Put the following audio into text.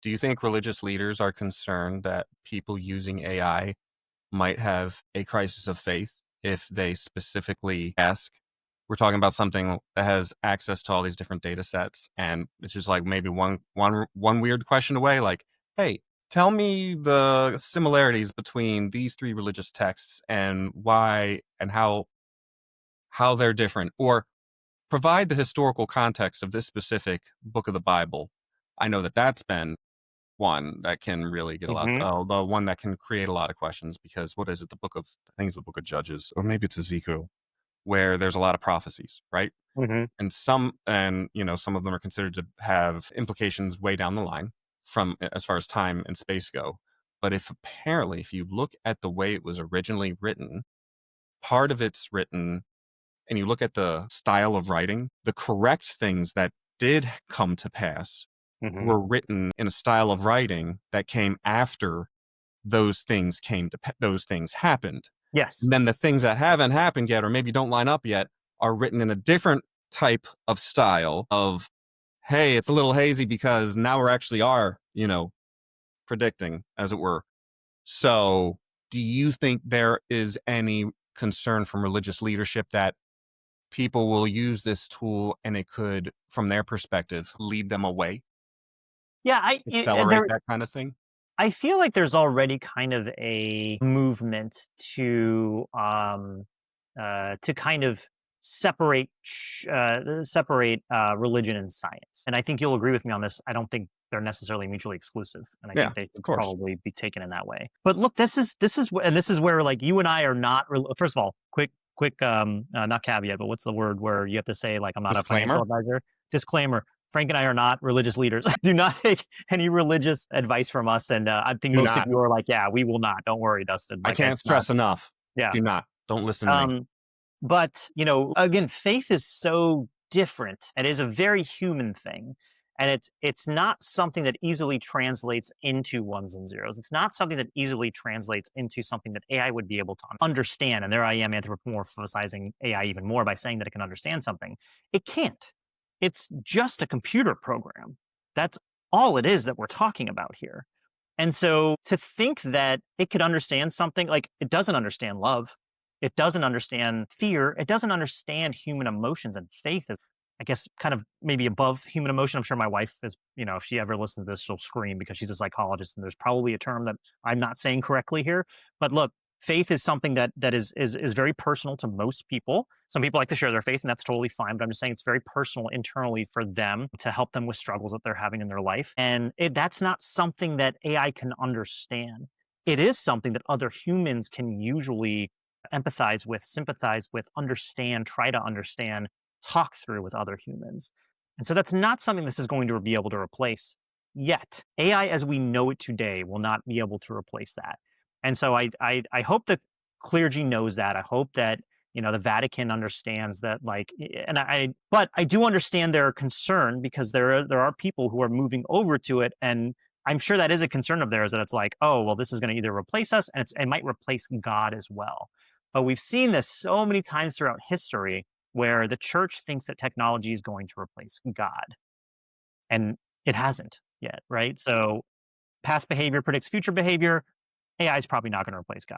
Do you think religious leaders are concerned that people using AI might have a crisis of faith if they specifically ask? We're talking about something that has access to all these different data sets, and it's just like maybe one weird question away, like, hey, tell me the similarities between these three religious texts and why and how they're different, or provide the historical context of this specific book of the Bible. I know that that's been one that can really get a lot, Hmm. the one that can create a lot of questions, because what is it? I think it's the book of Judges, or maybe it's Ezekiel, where there's a lot of prophecies, right? Hmm. And some of them are considered to have implications way down the line from as far as time and space go. But if you look at the way it was originally written, part of it's written, and you look at the style of writing, the correct things that did come to pass Hmm. were written in a style of writing that came after those things happened. Yes. And then the things that haven't happened yet, or maybe don't line up yet, are written in a different type of style of, hey, it's a little hazy because now we're actually predicting, as it were. So do you think there is any concern from religious leadership that people will use this tool and it could, from their perspective, lead them away, Yeah, accelerate that kind of thing? I feel like there's already kind of a movement to kind of separate religion and science. And I think you'll agree with me on this. I don't think they're necessarily mutually exclusive, and I Yeah, think they of should course. probably be taken in that way. But look, this is where like you and I are not. First of all, quick not caveat, but what's the word where you have to say like I'm not a financial Disclaimer. advisor? Disclaimer. Frank and I are not religious leaders. Do not take any religious advice from us. And I think Do most of not. you are like, yeah, we will not. Don't worry, Dustin. I Like can't it's not. stress enough. Yeah. Do not. Don't listen to me. Um, but again, faith is so different. It is a very human thing. And it's not something that easily translates into ones and zeros. It's not something that easily translates into something that AI would be able to understand. And there I am anthropomorphizing AI even more by saying that it can understand something. It can't. It's just a computer program. That's all it is that we're talking about here. And so to think that it could understand something like it doesn't understand love, it doesn't understand fear, it doesn't understand human emotions, and faith is, I guess, kind of maybe above human emotion. I'm sure my wife is, if she ever listens to this, she'll scream because she's a psychologist and there's probably a term that I'm not saying correctly here. But look, faith is something that is very personal to most people. Some people like to share their faith, and that's totally fine. But I'm just saying it's very personal internally for them to help them with struggles that they're having in their life. And that's not something that AI can understand. It is something that other humans can usually empathize with, sympathize with, understand, try to understand, talk through with other humans. And so that's not something this is going to be able to replace yet. AI as we know it today will not be able to replace that. And so I hope that clergy knows that. I hope that the Vatican understands that. Like, but I do understand their concern because there are people who are moving over to it, and I'm sure that is a concern of theirs that it's like, oh well, this is going to either replace us, and it might replace God as well. But we've seen this so many times throughout history where the church thinks that technology is going to replace God, and it hasn't yet, right? So past behavior predicts future behavior. AI is probably not going to replace God.